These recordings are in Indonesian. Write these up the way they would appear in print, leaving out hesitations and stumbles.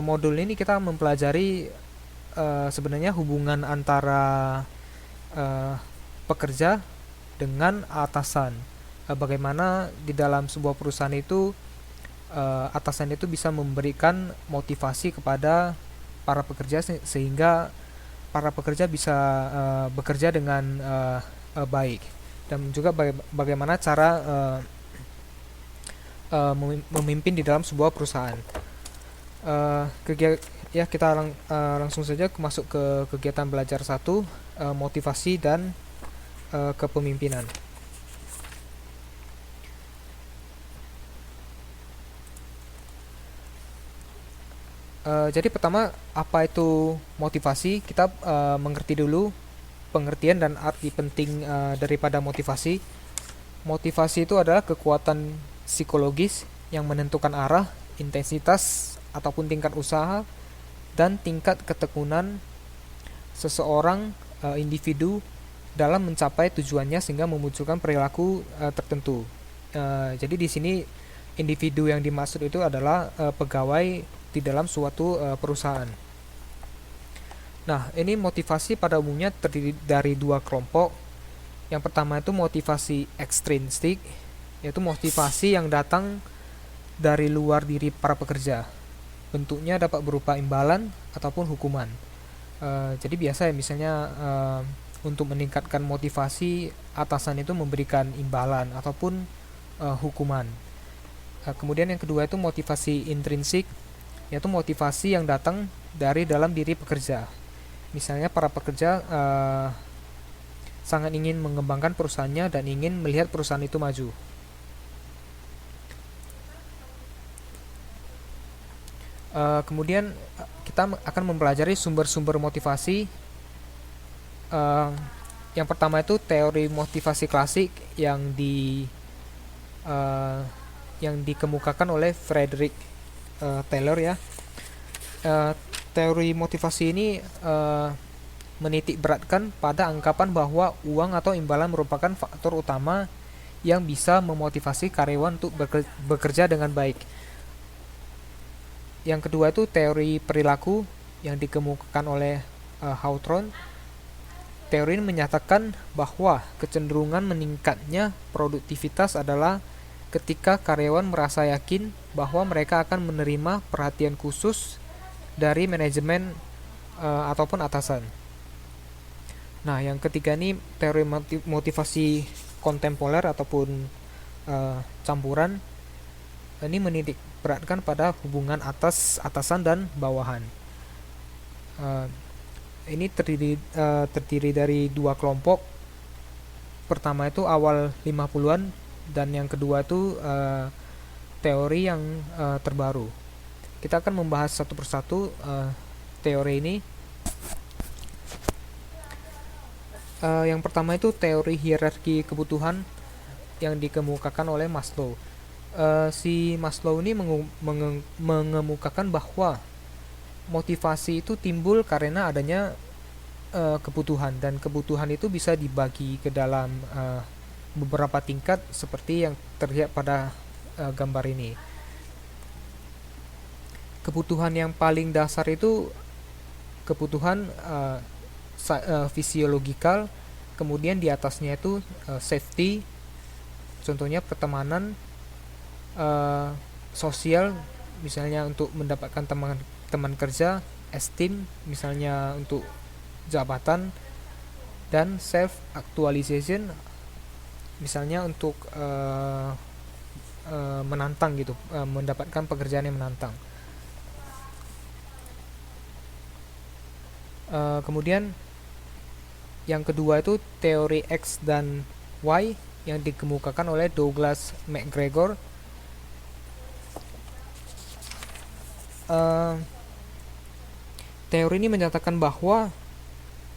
Modul ini kita mempelajari sebenarnya hubungan antara eh, pekerja dengan atasan. Bagaimana di dalam sebuah perusahaan itu atasan itu bisa memberikan motivasi kepada para pekerja sehingga para pekerja bisa bekerja dengan baik, dan juga bagaimana cara memimpin di dalam sebuah perusahaan. Ya, kita langsung saja masuk ke kegiatan belajar satu, motivasi dan kepemimpinan. Jadi pertama, apa itu motivasi? Kita mengerti dulu pengertian dan arti penting daripada motivasi. Motivasi itu adalah kekuatan psikologis yang menentukan arah, intensitas ataupun tingkat usaha dan tingkat ketekunan seseorang individu dalam mencapai tujuannya sehingga memunculkan perilaku tertentu. Jadi di sini individu yang dimaksud itu adalah pegawai di dalam suatu perusahaan. Nah, ini motivasi pada umumnya terdiri dari dua kelompok. Yang pertama itu motivasi ekstrinsik, yaitu motivasi yang datang dari luar diri para pekerja. Bentuknya dapat berupa imbalan ataupun hukuman. Jadi biasa ya, misalnya untuk meningkatkan motivasi, atasan itu memberikan imbalan ataupun hukuman. Kemudian yang kedua itu motivasi intrinsik, yaitu motivasi yang datang dari dalam diri pekerja. Misalnya para pekerja sangat ingin mengembangkan perusahaannya dan ingin melihat perusahaan itu maju. Kemudian kita akan mempelajari sumber-sumber motivasi. Yang pertama itu teori motivasi klasik uh, yang dikemukakan oleh Frederick Taylor ya. Teori motivasi ini menitik beratkan pada anggapan bahwa uang atau imbalan merupakan faktor utama yang bisa memotivasi karyawan untuk bekerja dengan baik. Yang kedua itu teori perilaku yang dikemukakan oleh Hawthorne. Teori ini menyatakan bahwa kecenderungan meningkatnya produktivitas adalah ketika karyawan merasa yakin bahwa mereka akan menerima perhatian khusus dari manajemen ataupun atasan. Nah, yang ketiga ini teori motivasi kontemporer ataupun campuran. Ini menitik beratkan pada hubungan atasan dan bawahan. Ini terdiri dari dua kelompok. Pertama itu awal 50-an dan yang kedua itu teori yang terbaru. Kita akan membahas satu persatu teori ini. Yang pertama itu teori hierarki kebutuhan yang dikemukakan oleh Maslow. Si Maslow ini mengemukakan bahwa motivasi itu timbul karena adanya kebutuhan, dan kebutuhan itu bisa dibagi ke dalam beberapa tingkat seperti yang terlihat pada gambar ini. Kebutuhan yang paling dasar itu kebutuhan fisiologikal, kemudian di atasnya itu safety, contohnya pertemanan, sosial, misalnya untuk mendapatkan teman kerja, esteem, misalnya untuk jabatan, dan self actualization, misalnya untuk menantang gitu, mendapatkan pekerjaan yang menantang. Kemudian yang kedua itu teori X dan Y yang dikemukakan oleh Douglas McGregor. Teori ini menyatakan bahwa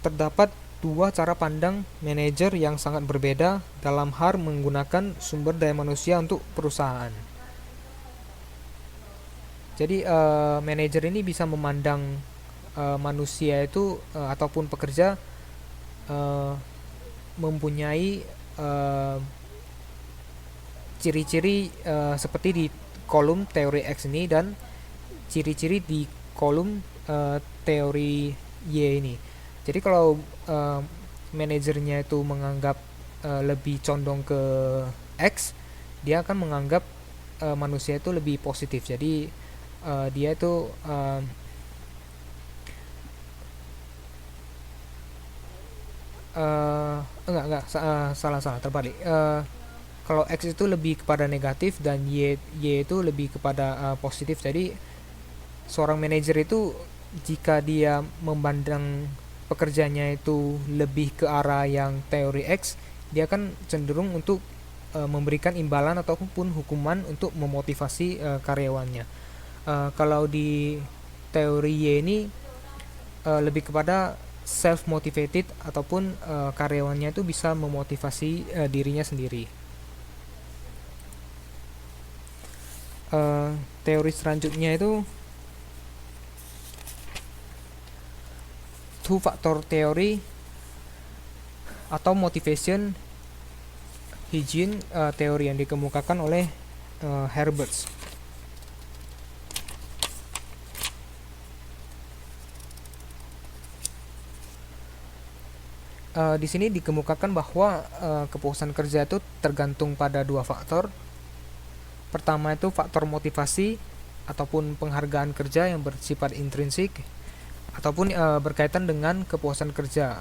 terdapat dua cara pandang manajer yang sangat berbeda dalam hal menggunakan sumber daya manusia untuk perusahaan. Jadi manajer ini bisa memandang manusia itu ataupun pekerja mempunyai ciri-ciri seperti di kolom teori X ini, dan ciri-ciri di kolom teori Y ini. Jadi kalau manajernya itu menganggap lebih condong ke X, dia akan menganggap manusia itu lebih positif. Jadi dia itu salah terbalik. Kalau X itu lebih kepada negatif dan Y itu lebih kepada positif. Jadi seorang manajer itu jika dia memandang pekerjaannya itu lebih ke arah yang teori X, dia akan cenderung untuk memberikan imbalan ataupun hukuman untuk memotivasi karyawannya. Kalau di teori Y ini lebih kepada self motivated ataupun karyawannya itu bisa memotivasi dirinya sendiri. Teori selanjutnya itu two factor theory atau motivation hygiene teori yang dikemukakan oleh Herbert. Di sini dikemukakan bahwa kepuasan kerja itu tergantung pada dua faktor. Pertama itu faktor motivasi ataupun penghargaan kerja yang bersifat intrinsik ataupun berkaitan dengan kepuasan kerja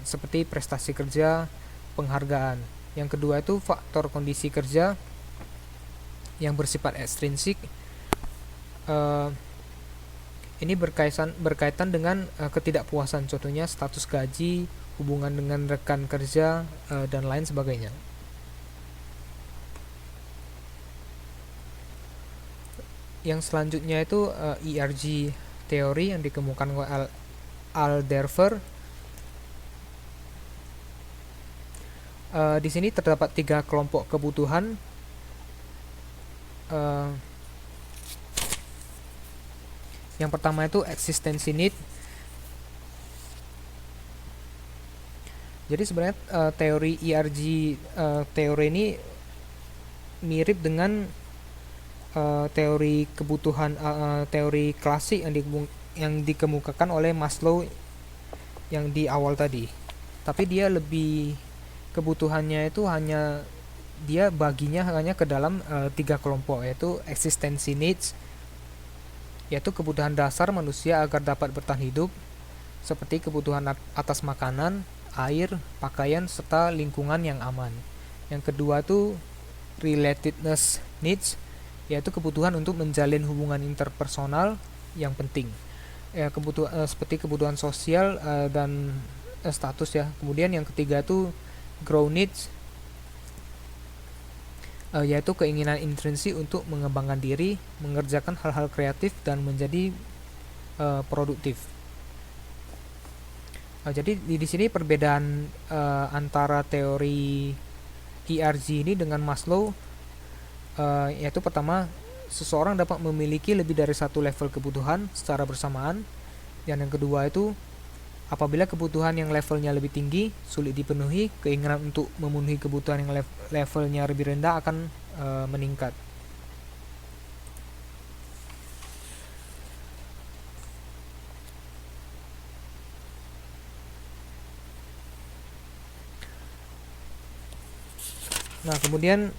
seperti prestasi kerja, penghargaan. Yang kedua itu faktor kondisi kerja yang bersifat ekstrinsik. Ini berkaitan dengan ketidakpuasan, contohnya status gaji, hubungan dengan rekan kerja, dan lain sebagainya. Yang selanjutnya itu ERG teori yang dikemukakan oleh Alderfer. Di sini terdapat 3 kelompok kebutuhan. Yang pertama itu existence need. Jadi sebenarnya teori ERG teori ini mirip dengan teori kebutuhan teori klasik yang dikemukakan oleh Maslow yang di awal tadi. Tapi dia lebih kebutuhannya itu hanya dia baginya hanya ke dalam 3 kelompok, yaitu existence needs, yaitu kebutuhan dasar manusia agar dapat bertahan hidup, seperti kebutuhan atas makanan, air, pakaian, serta lingkungan yang aman. Yang kedua itu relatedness needs, yaitu kebutuhan untuk menjalin hubungan interpersonal yang penting, seperti kebutuhan sosial dan status ya. Kemudian yang ketiga itu grow needs, yaitu keinginan intrinsik untuk mengembangkan diri, mengerjakan hal-hal kreatif dan menjadi produktif. Jadi di sini perbedaan antara teori ERG ini dengan Maslow, yaitu pertama, seseorang dapat memiliki lebih dari satu level kebutuhan secara bersamaan. Dan yang kedua itu, apabila kebutuhan yang levelnya lebih tinggi sulit dipenuhi, keinginan untuk memenuhi kebutuhan yang levelnya lebih rendah akan meningkat. Nah, kemudian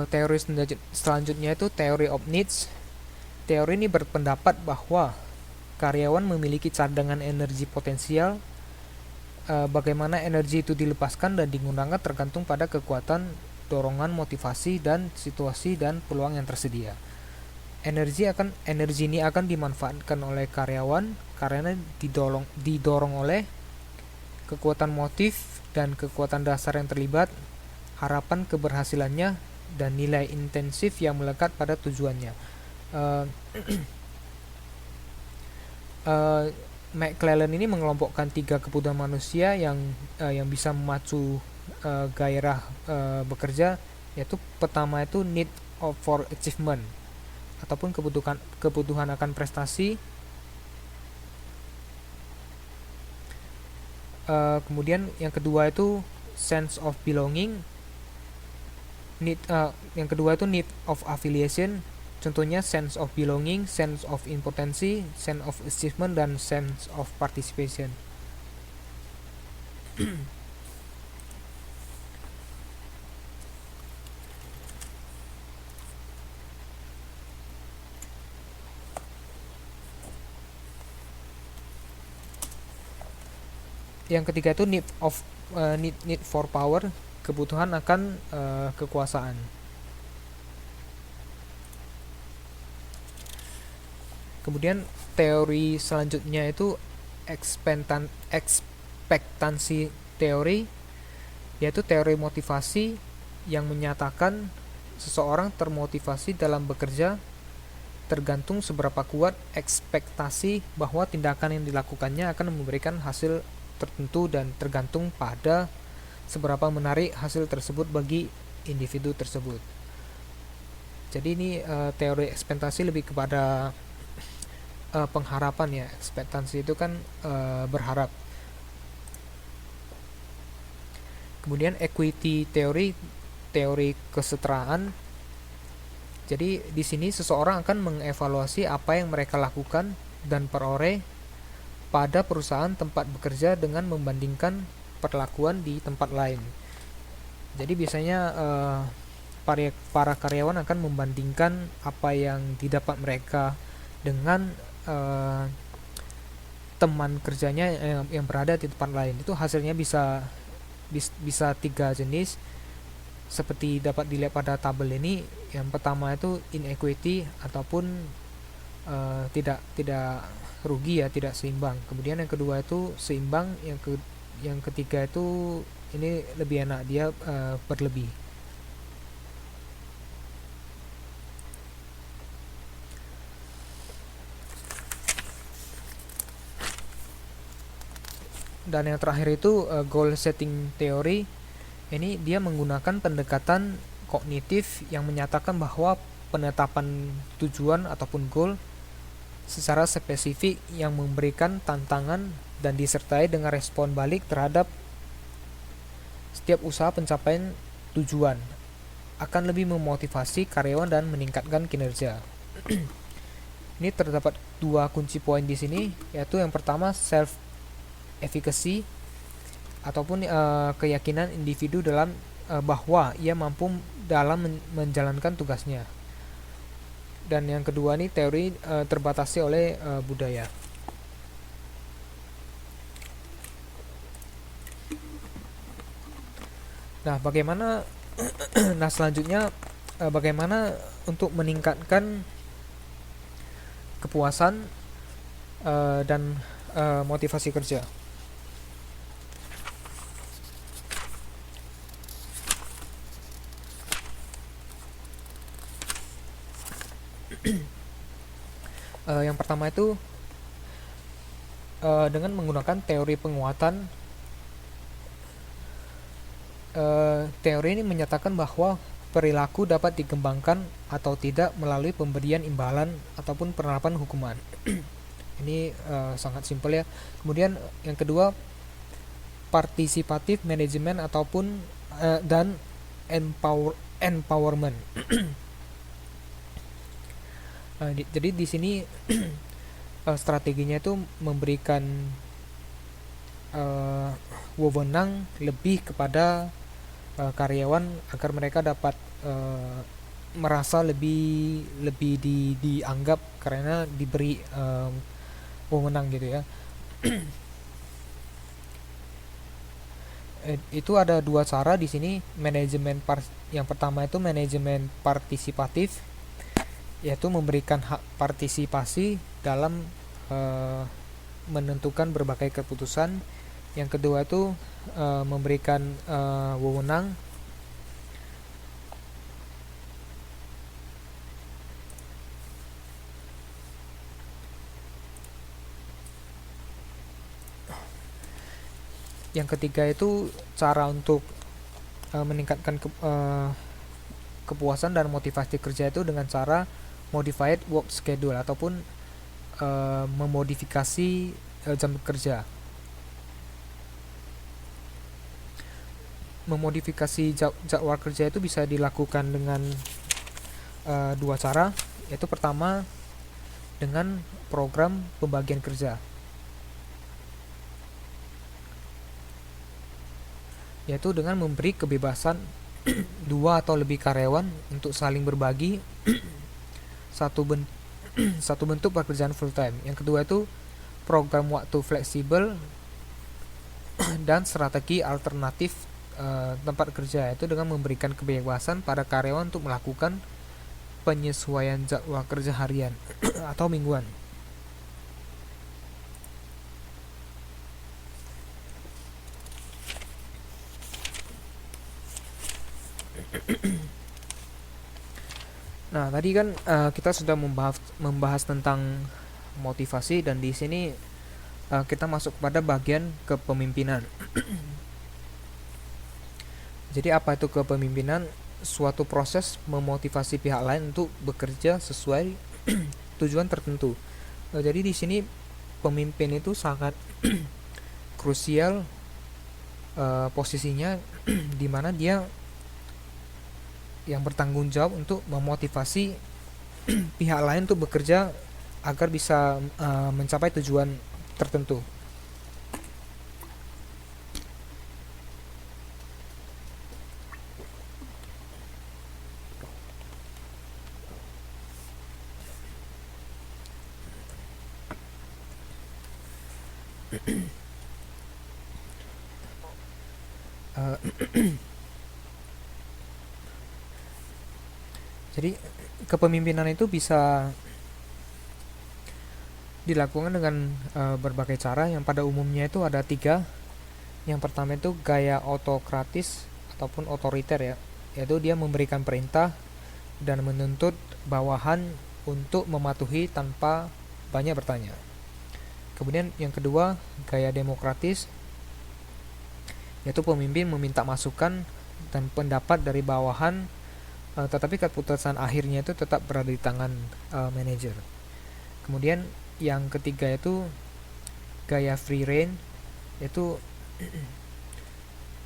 teori selanjutnya itu theory of needs. Teori ini berpendapat bahwa karyawan memiliki cadangan energi potensial. Bagaimana energi itu dilepaskan dan digunakan tergantung pada kekuatan, dorongan, motivasi, dan situasi dan peluang yang tersedia. Energi ini akan dimanfaatkan oleh karyawan karena didorong oleh kekuatan motif dan kekuatan dasar yang terlibat, harapan keberhasilannya, dan nilai intensif yang melekat pada tujuannya. McClellan ini mengelompokkan 3 kebutuhan manusia yang bisa memacu gairah bekerja, yaitu pertama itu need for achievement ataupun kebutuhan akan prestasi. Kemudian yang kedua itu sense of belonging. Yang kedua itu need of affiliation, Contohnya sense of belonging, sense of importance, sense of achievement, dan sense of participation. Yang ketiga itu need for power, kebutuhan akan kekuasaan. Kemudian teori selanjutnya itu ekspektansi teori, yaitu teori motivasi yang menyatakan seseorang termotivasi dalam bekerja tergantung seberapa kuat ekspektasi bahwa tindakan yang dilakukannya akan memberikan hasil tertentu dan tergantung pada seberapa menarik hasil tersebut bagi individu tersebut. Jadi ini teori ekspektasi lebih kepada pengharapan ya. Ekspektasi itu kan berharap. Kemudian equity teori, teori kesetaraan. Jadi di sini seseorang akan mengevaluasi apa yang mereka lakukan dan peroleh pada perusahaan tempat bekerja dengan membandingkan perlakuan di tempat lain. Jadi biasanya para karyawan akan membandingkan apa yang didapat mereka dengan teman kerjanya yang berada di tempat lain. Itu hasilnya bisa 3 jenis, seperti dapat dilihat pada tabel ini. Yang pertama itu inequity ataupun tidak rugi ya, tidak seimbang. Kemudian yang kedua itu seimbang, yang ketiga itu ini lebih enak, dia berlebih. Dan yang terakhir itu goal setting theory. Ini dia menggunakan pendekatan kognitif yang menyatakan bahwa penetapan tujuan ataupun goal secara spesifik yang memberikan tantangan dan disertai dengan respon balik terhadap setiap usaha pencapaian tujuan akan lebih memotivasi karyawan dan meningkatkan kinerja. Ini terdapat 2 kunci poin di sini, yaitu yang pertama self efficacy ataupun keyakinan individu dalam bahwa ia mampu dalam menjalankan tugasnya. Dan yang kedua nih teori terbatasi oleh budaya. Nah, bagaimana nah selanjutnya bagaimana untuk meningkatkan kepuasan dan motivasi kerja. Yang pertama itu dengan menggunakan teori penguatan. Teori ini menyatakan bahwa perilaku dapat dikembangkan atau tidak melalui pemberian imbalan ataupun penerapan hukuman. Ini sangat simpel ya. Kemudian yang kedua partisipatif manajemen ataupun dan empowerment. Jadi di sini strateginya itu memberikan wewenang lebih kepada karyawan agar mereka dapat merasa lebih dianggap karena diberi wewenang gitu ya. Itu ada 2 cara di sini, yang pertama itu manajemen partisipatif, yaitu memberikan hak partisipasi dalam menentukan berbagai keputusan. Yang kedua itu memberikan wewenang yang ketiga itu cara untuk meningkatkan kepuasan dan motivasi kerja itu dengan cara modified work schedule ataupun memodifikasi jam kerja. Memodifikasi jadwal kerja itu bisa dilakukan dengan 2 cara. Yaitu pertama dengan program pembagian kerja, yaitu dengan memberi kebebasan dua atau lebih karyawan untuk saling berbagi satu bentuk satu bentuk pekerjaan full time. Yang kedua itu program waktu fleksibel dan strategi alternatif tempat kerja, yaitu dengan memberikan kebebasan pada karyawan untuk melakukan penyesuaian jadwal kerja harian atau mingguan. Nah, tadi kan kita sudah membahas tentang motivasi, dan di sini kita masuk pada bagian kepemimpinan. Jadi apa itu kepemimpinan? Suatu proses memotivasi pihak lain untuk bekerja sesuai tujuan tertentu. Jadi di sini pemimpin itu sangat krusial posisinya, di mana dia yang bertanggung jawab untuk memotivasi pihak lain untuk bekerja agar bisa mencapai tujuan tertentu. Jadi kepemimpinan itu bisa dilakukan dengan berbagai cara, yang pada umumnya itu ada tiga. Yang pertama itu gaya autokratis ataupun otoriter, ya, yaitu dia memberikan perintah dan menuntut bawahan untuk mematuhi tanpa banyak bertanya. Kemudian yang kedua, gaya demokratis, yaitu pemimpin meminta masukan dan pendapat dari bawahan, tetapi keputusan akhirnya itu tetap berada di tangan manajer. Kemudian yang ketiga itu gaya free rein, yaitu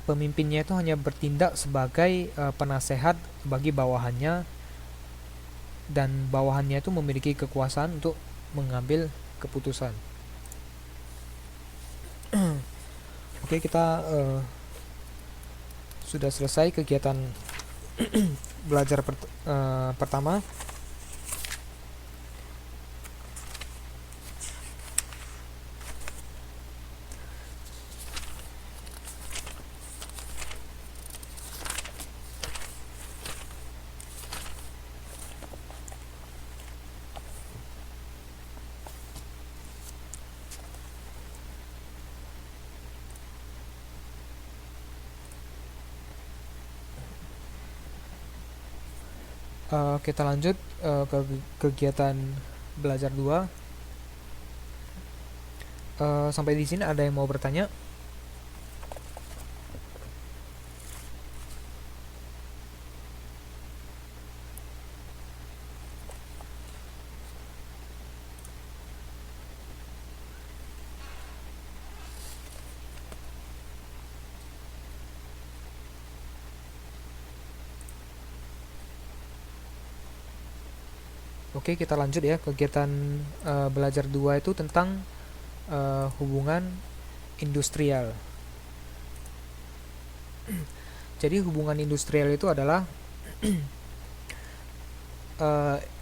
pemimpinnya itu hanya bertindak sebagai penasehat bagi bawahannya, dan bawahannya itu memiliki kekuasaan untuk mengambil keputusan. Oke, kita sudah selesai kegiatan belajar pertama. Kita lanjut ke kegiatan belajar 2. Sampai di sini ada yang mau bertanya? Oke, kita lanjut ya. Kegiatan belajar 2 itu tentang hubungan industrial. Jadi hubungan industrial itu adalah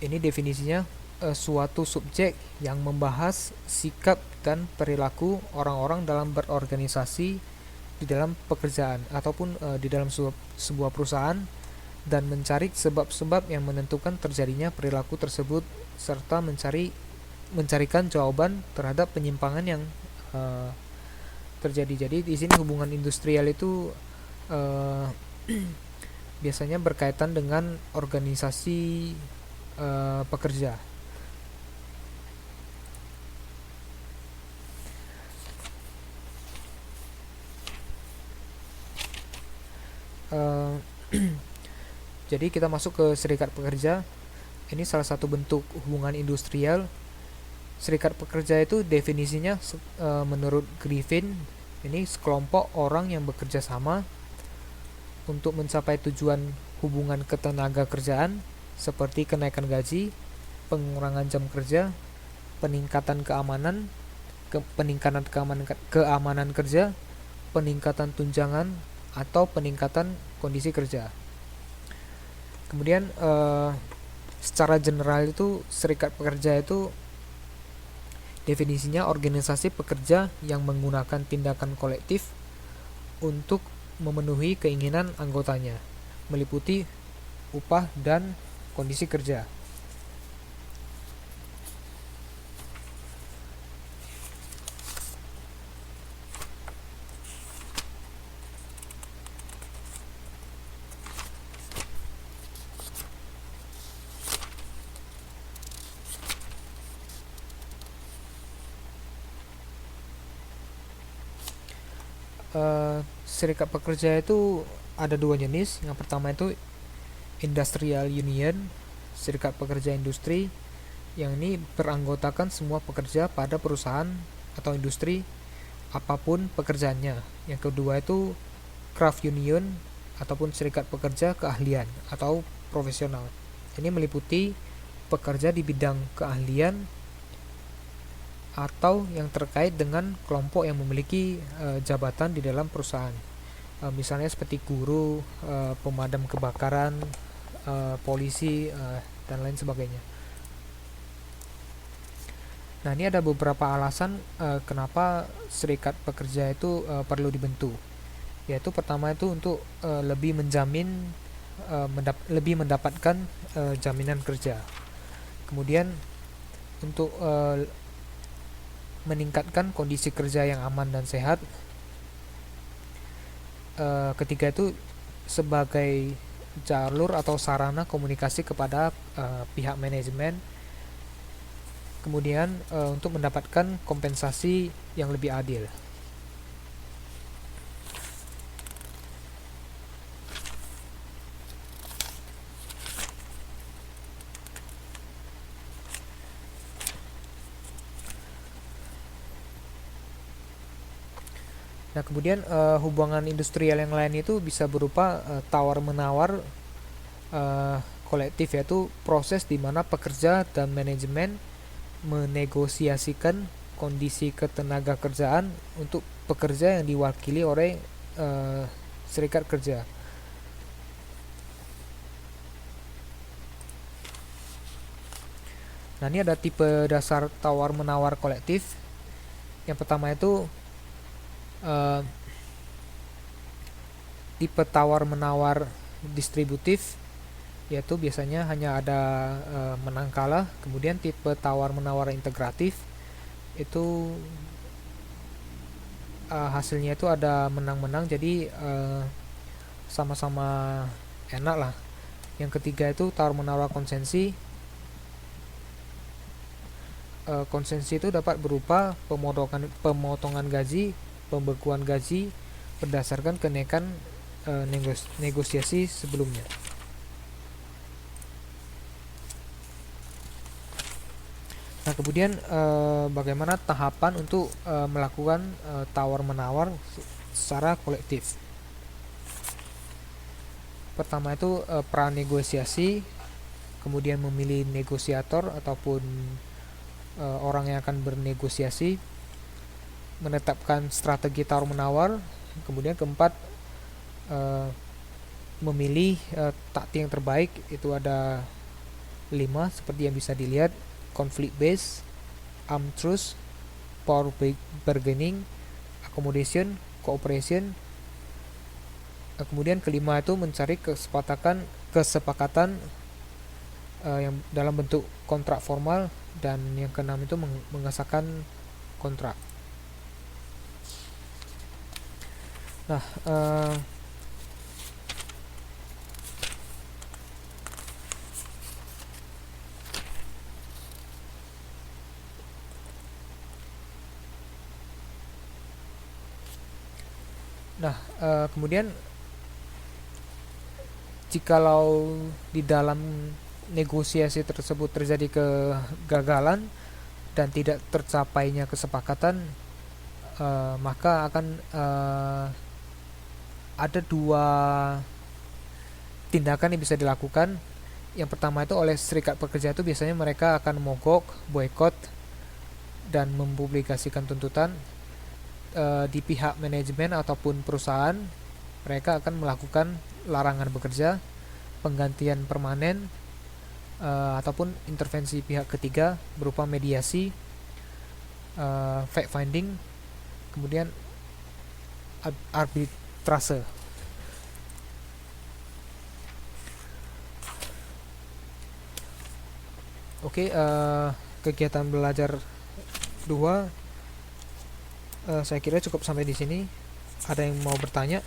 ini definisinya, suatu subjek yang membahas sikap dan perilaku orang-orang dalam berorganisasi di dalam pekerjaan ataupun di dalam sebuah perusahaan, dan mencari sebab-sebab yang menentukan terjadinya perilaku tersebut, serta mencarikan jawaban terhadap penyimpangan yang terjadi. Jadi di sini hubungan industrial itu biasanya berkaitan dengan organisasi pekerja. Jadi kita masuk ke serikat pekerja. Ini salah satu bentuk hubungan industrial. Serikat pekerja itu definisinya menurut Griffin, ini sekelompok orang yang bekerja sama untuk mencapai tujuan hubungan ketenaga kerjaan seperti kenaikan gaji, pengurangan jam kerja, peningkatan keamanan, keamanan kerja, peningkatan tunjangan, atau peningkatan kondisi kerja. Kemudian secara general itu serikat pekerja itu definisinya organisasi pekerja yang menggunakan tindakan kolektif untuk memenuhi keinginan anggotanya, meliputi upah dan kondisi kerja. Serikat pekerja itu ada dua jenis. Yang pertama itu industrial union, serikat pekerja industri, yang ini beranggotakan semua pekerja pada perusahaan atau industri apapun pekerjaannya. Yang kedua itu craft union ataupun serikat pekerja keahlian atau profesional. Ini meliputi pekerja di bidang keahlian atau yang terkait dengan kelompok yang memiliki jabatan di dalam perusahaan. Misalnya seperti guru, pemadam kebakaran, polisi, dan lain sebagainya. Nah, ini ada beberapa alasan kenapa serikat pekerja itu perlu dibentuk. Yaitu pertama itu untuk lebih menjamin lebih mendapatkan jaminan kerja. Kemudian untuk meningkatkan kondisi kerja yang aman dan sehat. Ketiga itu sebagai jalur atau sarana komunikasi kepada pihak manajemen. Kemudian untuk mendapatkan kompensasi yang lebih adil. Nah, kemudian hubungan industrial yang lain itu bisa berupa tawar-menawar kolektif, yaitu proses di mana pekerja dan manajemen menegosiasikan kondisi ketenaga kerjaan untuk pekerja yang diwakili oleh serikat kerja. Nah, ini ada tipe dasar tawar-menawar kolektif. Yang pertama itu tipe tawar-menawar distributif, yaitu biasanya hanya ada menang kalah. Kemudian tipe tawar-menawar integratif, itu hasilnya itu ada menang-menang, jadi sama-sama enak lah. Yang ketiga itu tawar-menawar konsensi. Konsensi itu dapat berupa pemotongan gaji, pembekuan gaji berdasarkan kenaikan negosiasi sebelumnya. Nah, kemudian bagaimana tahapan untuk melakukan tawar-menawar secara kolektif? Pertama itu pranegosiasi, kemudian memilih negosiator ataupun orang yang akan bernegosiasi, menetapkan strategi tawar-menawar, kemudian keempat memilih taktik yang terbaik. Itu ada 5 seperti yang bisa dilihat: conflict based, arm truce, power bargaining, accommodation, cooperation. Kemudian kelima itu mencari kesepakatan yang dalam bentuk kontrak formal, dan yang keenam itu mengesahkan kontrak. Nah, kemudian jikalau di dalam negosiasi tersebut terjadi kegagalan dan tidak tercapainya kesepakatan, maka akan ada 2 tindakan yang bisa dilakukan. Yang pertama itu oleh serikat pekerja itu biasanya mereka akan mogok, boykot, dan mempublikasikan tuntutan. Di pihak manajemen ataupun perusahaan, mereka akan melakukan larangan bekerja, penggantian permanen, ataupun intervensi pihak ketiga berupa mediasi, fact finding, kemudian arbitrase. Oke, kegiatan belajar 2 saya kira cukup sampai di sini. Ada yang mau bertanya?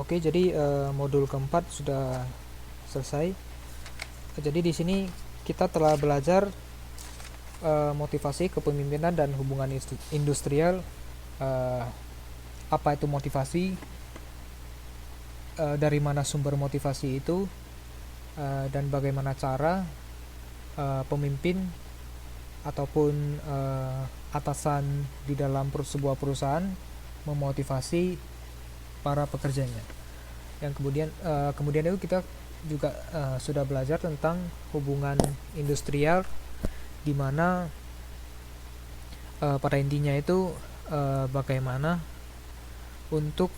Oke, jadi modul keempat sudah selesai. Jadi di sini kita telah belajar motivasi kepemimpinan dan hubungan industrial. eh, apa itu motivasi, dari mana sumber motivasi itu, dan bagaimana cara pemimpin ataupun atasan di dalam sebuah perusahaan memotivasi para pekerjanya. Yang kemudian itu kita juga sudah belajar tentang hubungan industrial, di mana pada intinya itu bagaimana untuk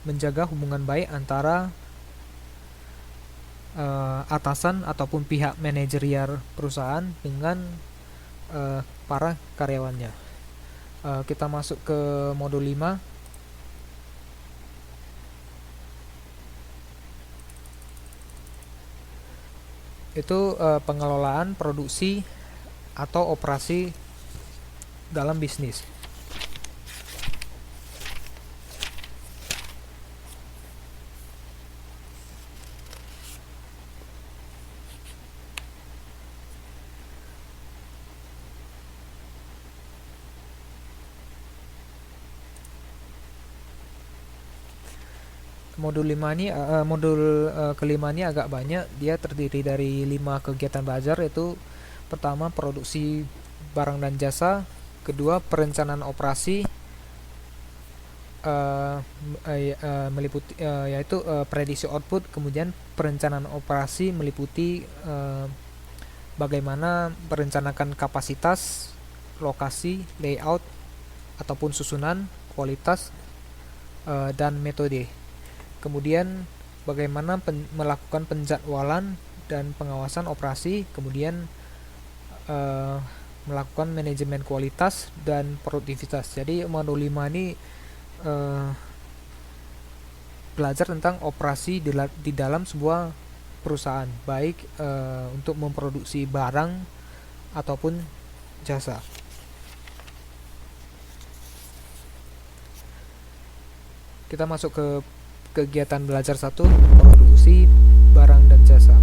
menjaga hubungan baik antara atasan ataupun pihak manajerial perusahaan dengan para karyawannya. Kita masuk ke modul 5. itu pengelolaan produksi atau operasi dalam bisnis. Modul kelima ini agak banyak. Dia terdiri dari 5 kegiatan belajar, yaitu pertama produksi barang dan jasa, kedua perencanaan operasi, meliputi yaitu prediksi output, kemudian perencanaan operasi meliputi bagaimana merencanakan kapasitas, lokasi, layout ataupun susunan, kualitas, dan metode. Kemudian bagaimana melakukan penjadwalan dan pengawasan operasi, kemudian melakukan manajemen kualitas dan produktivitas. Jadi modul 5 ini belajar tentang operasi di dalam sebuah perusahaan, baik untuk memproduksi barang ataupun jasa. Kita masuk ke kegiatan belajar 1, produksi barang dan jasa.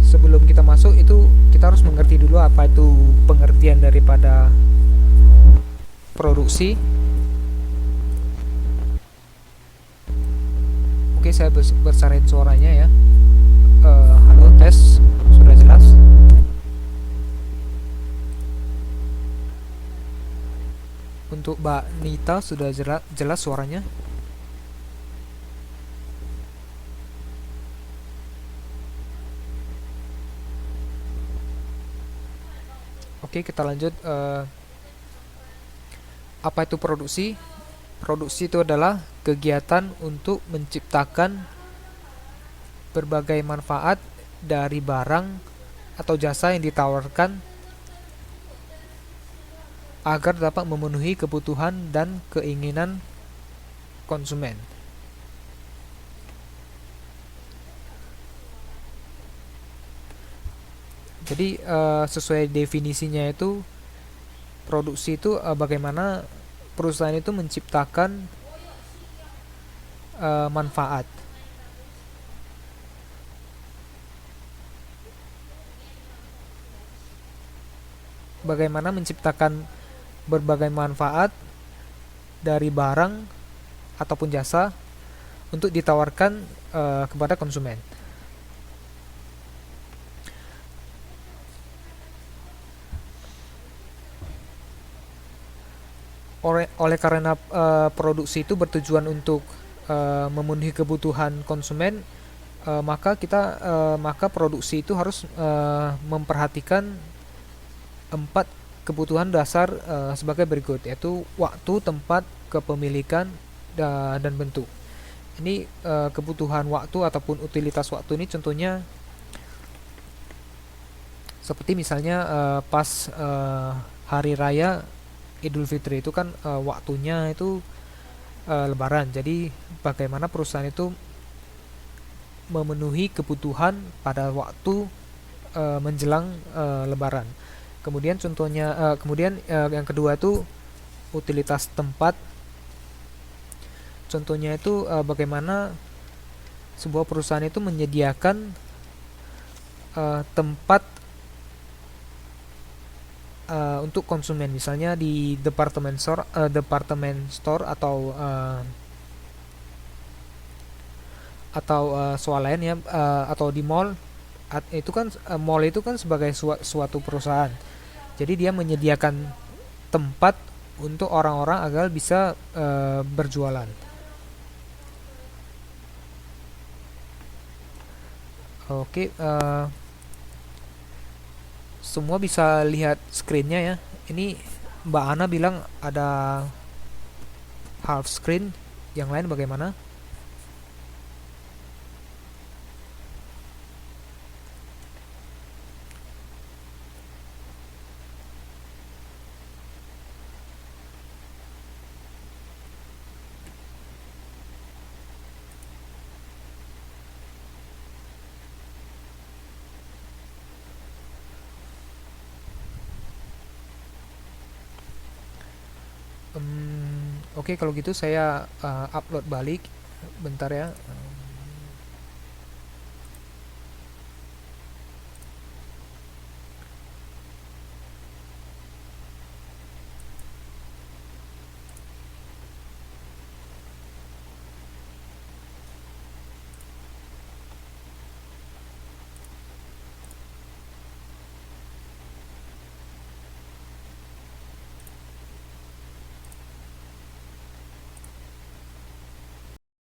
Sebelum kita masuk itu kita harus mengerti dulu apa itu pengertian daripada produksi. Oke, saya besarin suaranya ya. Halo, tes, sudah jelas? Untuk Mbak Nita sudah jelas suaranya? Oke, kita lanjut. Apa itu produksi? Produksi itu adalah kegiatan untuk menciptakan berbagai manfaat dari barang atau jasa yang ditawarkan agar dapat memenuhi kebutuhan dan keinginan konsumen. Jadi sesuai definisinya itu, produksi itu bagaimana perusahaan itu menciptakan manfaat. Bagaimana menciptakan berbagai manfaat dari barang ataupun jasa untuk ditawarkan kepada konsumen. Oleh karena produksi itu bertujuan untuk memenuhi kebutuhan konsumen, maka produksi itu harus memperhatikan 4 kebutuhan dasar sebagai berikut, yaitu waktu, tempat, kepemilikan, dan bentuk. Ini kebutuhan waktu ataupun utilitas waktu ini contohnya seperti misalnya pas hari raya Idul Fitri itu kan waktunya itu Lebaran. Jadi bagaimana perusahaan itu memenuhi kebutuhan pada waktu menjelang Lebaran. Kemudian contohnya, yang kedua itu utilitas tempat. Contohnya itu bagaimana sebuah perusahaan itu menyediakan tempat untuk konsumen, misalnya di department store atau swalayan ya, atau di mall. Itu kan mall itu kan sebagai suatu perusahaan. Jadi dia menyediakan tempat untuk orang-orang agar bisa berjualan. Oke, semua bisa lihat screennya ya. Ini Mbak Ana bilang ada half screen, yang lain bagaimana? Oke, kalau gitu saya upload balik bentar ya.